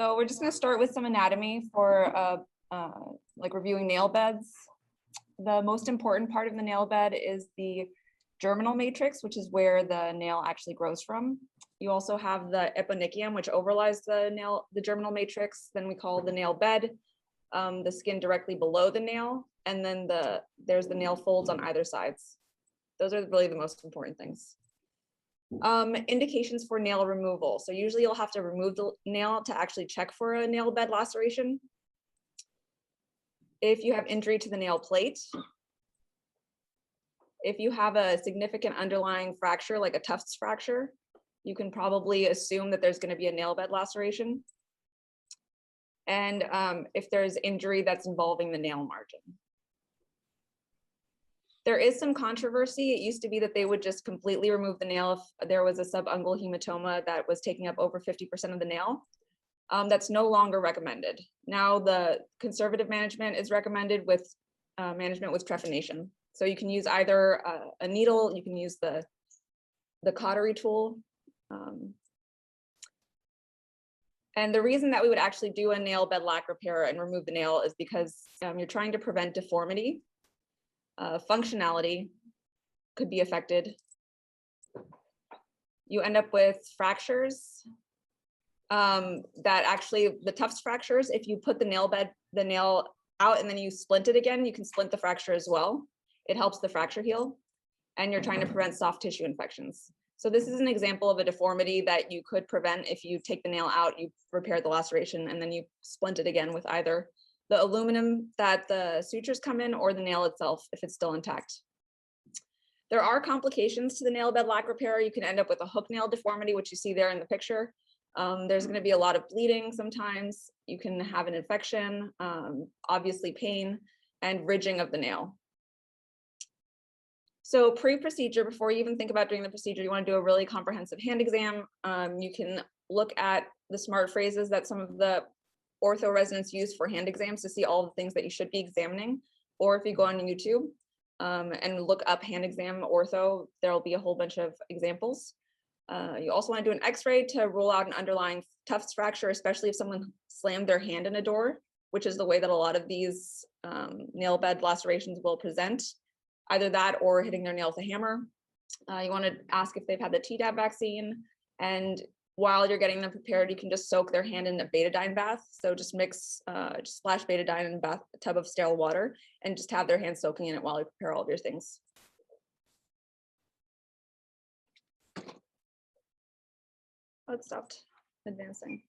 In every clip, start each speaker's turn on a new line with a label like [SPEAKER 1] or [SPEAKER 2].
[SPEAKER 1] So we're just going to start with some anatomy for like reviewing nail beds. The most important part of the nail bed is the germinal matrix, which is where the nail actually grows from. You also have the eponychium, which overlies the germinal matrix. Then we call the nail bed, the skin directly below the nail, and then there's the nail folds on either sides. Those are really the most important things. Indications for nail removal. So usually you'll have to remove the nail to actually check for a nail bed laceration. If you have injury to the nail plate, if you have a significant underlying fracture like a Tufts fracture, you can probably assume that there's going to be a nail bed laceration. And if there's injury that's involving the nail margin. There is some controversy. It used to be that they would just completely remove the nail if there was a subungual hematoma that was taking up over 50% of the nail. That's no longer recommended. Now the conservative management is recommended with management with trephination. So you can use either a needle, you can use the cautery tool. And the reason that we would actually do a nail bed lac repair and remove the nail is because you're trying to prevent deformity. Functionality could be affected. You end up with fractures that actually, the Tufts fractures, if you put the nail out and then you splint it again, you can splint the fracture as well. It helps the fracture heal, and you're trying to prevent soft tissue infections. So this is an example of a deformity that you could prevent if you take the nail out, you repair the laceration, and then you splint it again with either the aluminum that the sutures come in or the nail itself if it's still intact. There are complications to the nail bed lac repair. You can end up with a hook nail deformity, which you see there in the picture. There's going to be a lot of bleeding sometimes. You can have an infection, obviously pain, and ridging of the nail. So pre-procedure, before you even think about doing the procedure, you want to do a really comprehensive hand exam. You can look at the smart phrases that some of the ortho residents use for hand exams to see all the things that you should be examining. Or if you go on YouTube and look up hand exam ortho, there'll be a whole bunch of examples. You also want to do an x-ray to rule out an underlying Tufts fracture, especially if someone slammed their hand in a door, which is the way that a lot of these nail bed lacerations will present. Either that or hitting their nail with a hammer. You want to ask if they've had the Tdap vaccine, and while you're getting them prepared, you can just soak their hand in a betadine bath. So just splash betadine in a tub of sterile water and just have their hands soaking in it while you prepare all of your things. Oh, it stopped advancing.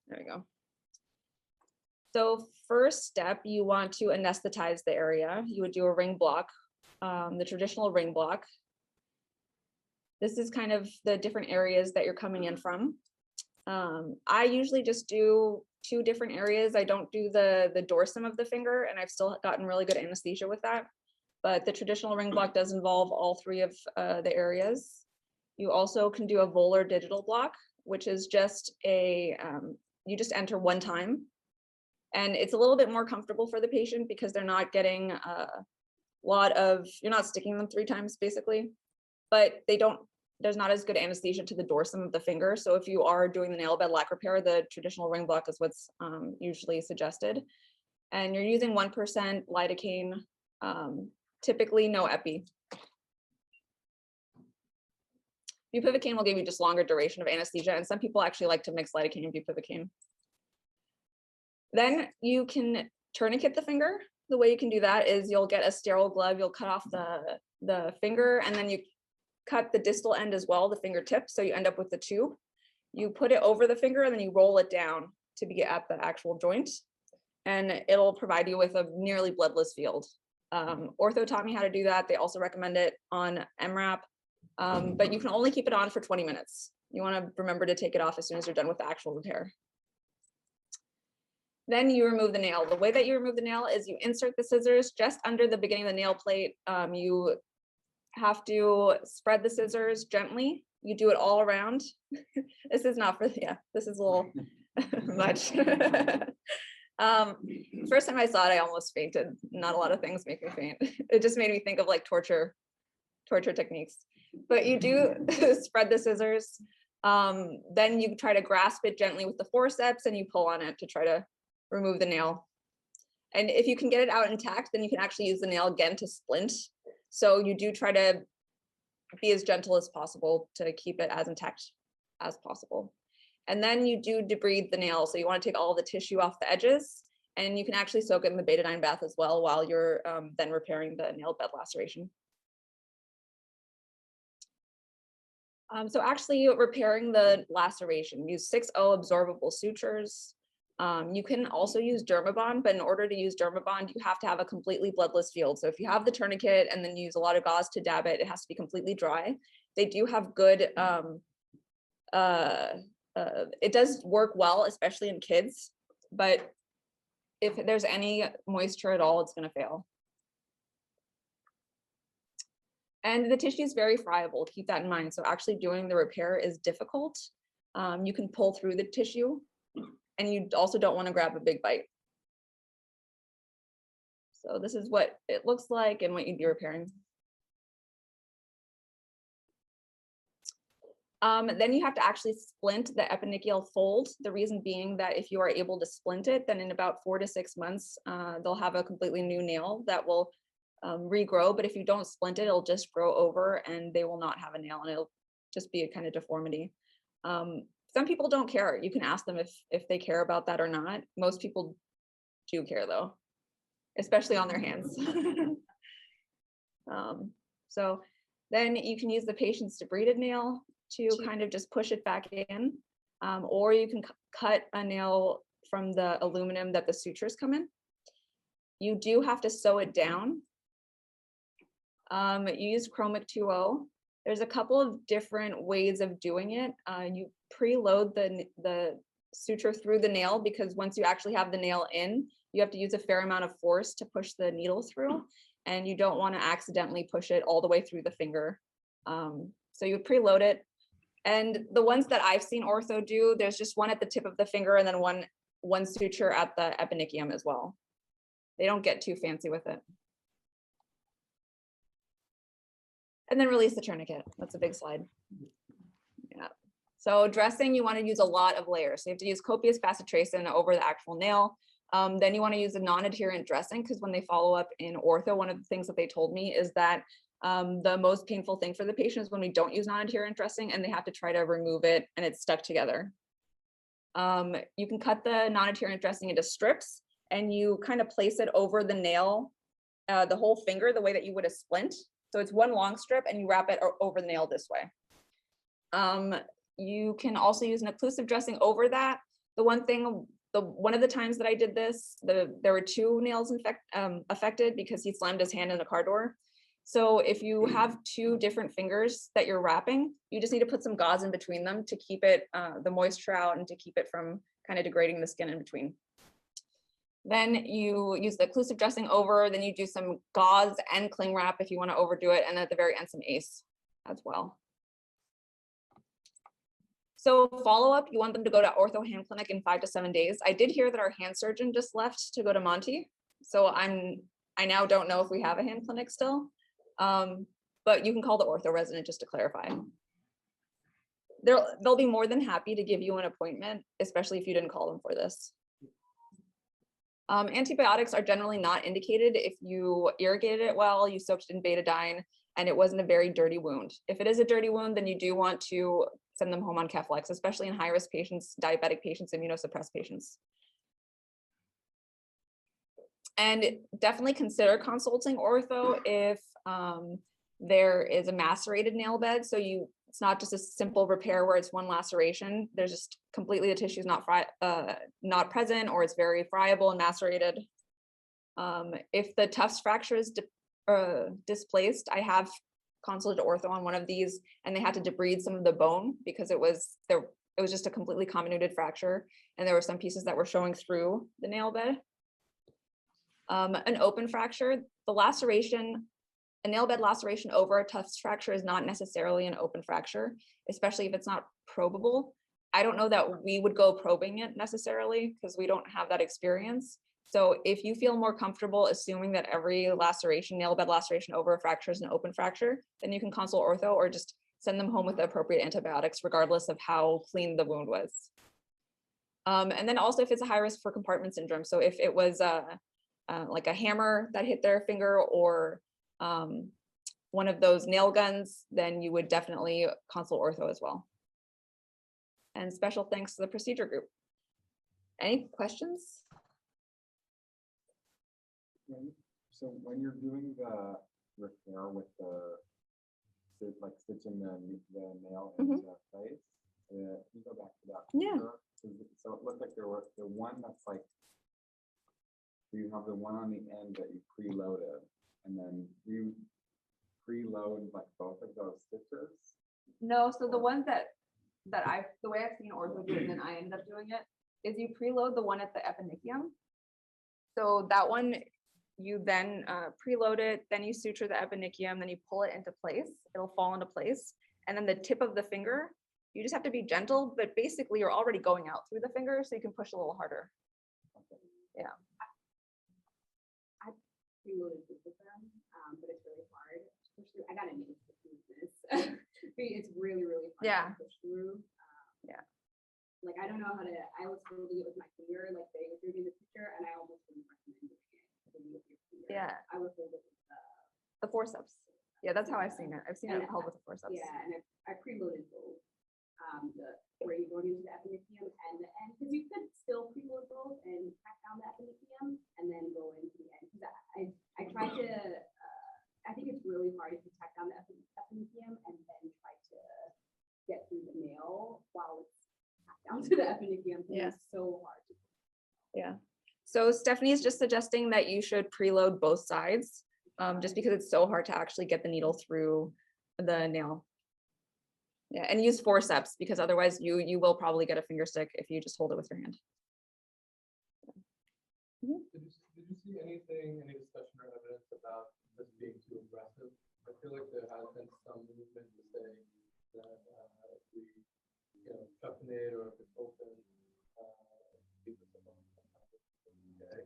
[SPEAKER 1] There we go. So first step, you want to anesthetize the area. You would do a ring block, the traditional ring block. This is kind of the different areas that you're coming in from. I usually just do 2 different areas. I don't do the dorsum of the finger, and I've still gotten really good anesthesia with that. But the traditional ring block does involve all 3 of the areas. You also can do a volar digital block, which is just you just enter 1 time. And it's a little bit more comfortable for the patient because they're not getting you're not sticking them 3 times basically, but there's not as good anesthesia to the dorsum of the finger. So if you are doing the nail bed lac repair, the traditional ring block is what's usually suggested. And you're using 1% lidocaine, typically no epi. Bupivacaine will give you just longer duration of anesthesia, and some people actually like to mix lidocaine and bupivacaine. Then you can tourniquet the finger. The way you can do that is you'll get a sterile glove, you'll cut off the finger, and then you cut the distal end as well, the fingertip, so you end up with the tube. You put it over the finger and then you roll it down to be at the actual joint, and it'll provide you with a nearly bloodless field. Ortho taught me how to do that. They also recommend it on MRAP, but you can only keep it on for 20 minutes. You want to remember to take it off as soon as you're done with the actual repair. Then you remove the nail. The way that you remove the nail is you insert the scissors just under the beginning of the nail plate. You have to spread the scissors gently. You do it all around. This is not for, this is a little much. First time I saw it, I almost fainted. Not a lot of things make me faint. It just made me think of like torture techniques. But you do spread the scissors Then you try to grasp it gently with the forceps and you pull on it to try to remove the nail. And if you can get it out intact, then you can actually use the nail again to splint. So you do try to be as gentle as possible to keep it as intact as possible. And then you do debride the nail. So you want to take all the tissue off the edges, and you can actually soak it in the betadine bath as well while you're then repairing the nail bed laceration. So actually repairing the laceration, use 6O absorbable sutures. You can also use Dermabond, but in order to use Dermabond, you have to have a completely bloodless field. So if you have the tourniquet and then use a lot of gauze to dab it, it has to be completely dry. They do have good, it does work well, especially in kids, but if there's any moisture at all, it's going to fail. And the tissue is very friable, keep that in mind. So actually doing the repair is difficult. You can pull through the tissue, and you also don't want to grab a big bite. So this is what it looks like and what you'd be repairing. Then you have to actually splint the eponychial fold. The reason being that if you are able to splint it, then in about 4 to 6 months, they'll have a completely new nail that will regrow. But if you don't splint it, it'll just grow over and they will not have a nail, and it'll just be a kind of deformity. Some people don't care. You can ask them if they care about that or not. Most people do care though, especially on their hands. So then you can use the patient's debrided nail to kind of just push it back in, or you can cut a nail from the aluminum that the sutures come in. You do have to sew it down. You use chromic 2O. There's a couple of different ways of doing it. You preload the suture through the nail, because once you actually have the nail in, you have to use a fair amount of force to push the needle through, and you don't want to accidentally push it all the way through the finger. So you preload it. And the ones that I've seen ortho do, there's just one at the tip of the finger and then one suture at the eponychium as well. They don't get too fancy with it. And then release the tourniquet. That's a big slide. Yeah. So dressing, you want to use a lot of layers. So you have to use copious bacitracin over the actual nail. Then you want to use a non-adherent dressing, because when they follow up in ortho, one of the things that they told me is that the most painful thing for the patient is when we don't use non-adherent dressing and they have to try to remove it and it's stuck together. You can cut the non-adherent dressing into strips, and you kind of place it over the nail, the whole finger, the way that you would a splint. So it's one long strip and you wrap it over the nail this way. You can also use an occlusive dressing over that. The one thing, one of the times that I did this, there were 2 nails affected because he slammed his hand in a car door. So if you have 2 different fingers that you're wrapping, you just need to put some gauze in between them to keep it, the moisture out, and to keep it from kind of degrading the skin in between. Then you use the occlusive dressing over, then you do some gauze and cling wrap if you want to overdo it, and at the very end some ACE as well. So follow-up, you want them to go to ortho hand clinic in 5 to 7 days. I did hear that our hand surgeon just left to go to Monty, so I now don't know if we have a hand clinic still, but you can call the ortho resident just to clarify. They'll be more than happy to give you an appointment, especially if you didn't call them for this. Antibiotics are generally not indicated if you irrigated it well, you soaked it in betadine, and it wasn't a very dirty wound. If it is a dirty wound, then you do want to send them home on Keflex, especially in high-risk patients, diabetic patients, immunosuppressed patients. And definitely consider consulting ortho if there is a macerated nail bed. So it's not just a simple repair where it's one laceration. There's just completely the tissue is not present, or it's very friable and macerated. If the tufts fracture is displaced, I have consulted ortho on one of these, and they had to debride some of the bone because it was just a completely comminuted fracture, and there were some pieces that were showing through the nail bed. An open fracture, the laceration, a nail bed laceration over a tufts fracture is not necessarily an open fracture, especially if it's not probable. I don't know that we would go probing it necessarily because we don't have that experience. So if you feel more comfortable assuming that every laceration, nail bed laceration over a fracture is an open fracture, then you can consult ortho or just send them home with the appropriate antibiotics, regardless of how clean the wound was. And then also if it's a high risk for compartment syndrome. So if it was like a hammer that hit their finger or one of those nail guns, then you would definitely consult ortho as well. And special thanks to the procedure group. Any questions?
[SPEAKER 2] So when you're doing the repair with the like stitching the nail into place, can you go back to that?
[SPEAKER 1] Yeah.
[SPEAKER 2] So it looked like there was the one that's like, you have the one on the end that you preloaded, and then you preload like both of those stitches.
[SPEAKER 1] No, so the ones the way I've seen ortho do it, and then I ended up doing it, is you preload the one at the eponychium. So that one, you then preload it, then you suture the eponychium, then you pull it into place. It'll fall into place. And then the tip of the finger, you just have to be gentle, but basically you're already going out through the finger, so you can push a little harder. Yeah.
[SPEAKER 3] I preloaded both of them, but it's really hard to push through. I got a needle to do this. It's really, really hard to push through.
[SPEAKER 1] Yeah.
[SPEAKER 3] Like, I don't know how to, I was holding it with my finger, like they were doing in the picture, and I almost wouldn't recommend doing it with your finger.
[SPEAKER 1] Yeah.
[SPEAKER 3] I would hold it with
[SPEAKER 1] the forceps. Yeah, that's how I've seen it. I've seen it held with the forceps.
[SPEAKER 3] Yeah, and I preloaded both. Where you're going into the eponychium and the end, because you could still preload both and tack down the eponychium and then go into the end. Because I tried to, I think it's really hard if you tack down the eponychium and then try to get through the nail while it's tacked down to the eponychium.
[SPEAKER 1] Yeah.
[SPEAKER 3] It's so hard to.
[SPEAKER 1] Yeah. So Stephanie is just suggesting that you should preload both sides, just because it's so hard to actually get the needle through the nail. Yeah, and use forceps, because otherwise you will probably get a finger stick if you just hold it with your hand.
[SPEAKER 4] Did you see anything, any discussion or evidence about this being too aggressive? I feel like there has been some movement to say that if we, toughen it or if it's open, okay.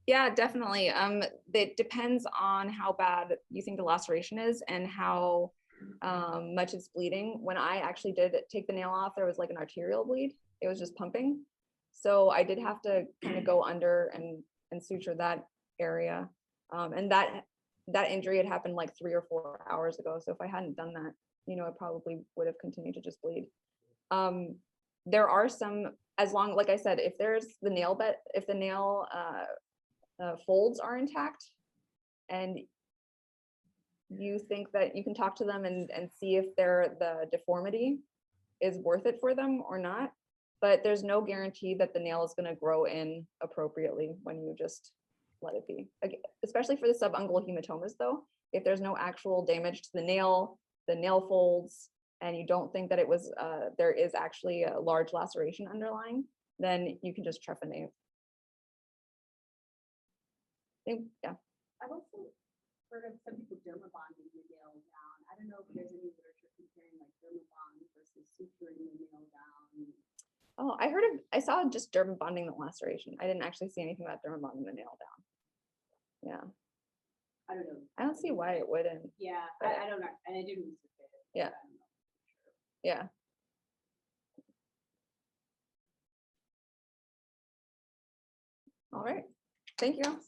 [SPEAKER 1] Yeah, definitely. It depends on how bad you think the laceration is and how much it's bleeding. When I actually did take the nail off, there was like an arterial bleed. It was just pumping. So I did have to kind of go under and suture that area. And that injury had happened like 3 or 4 hours ago. So if I hadn't done that, it probably would have continued to just bleed. There are some, as long, like I said, if there's the nail bed, if the nail folds are intact and you think that you can talk to them and see if the deformity is worth it for them or not. But there's no guarantee that the nail is going to grow in appropriately when you just let it be. Especially for the subungual hematomas though, if there's no actual damage to the nail folds, and you don't think that it was, there is actually a large laceration underlying, then you can just trephinate. Yeah.
[SPEAKER 3] I've also heard of some people dermabonding the nail down. I don't know if there's any literature comparing like dermabond versus suturing the nail down.
[SPEAKER 1] Oh, I saw just dermabonding the laceration. I didn't actually see anything about dermabonding the nail down. Yeah.
[SPEAKER 3] I don't know.
[SPEAKER 1] I don't see why it wouldn't.
[SPEAKER 3] Yeah, I don't know. And I didn't research it.
[SPEAKER 1] Yeah.
[SPEAKER 3] I don't know.
[SPEAKER 1] Yeah. All right. Thank you.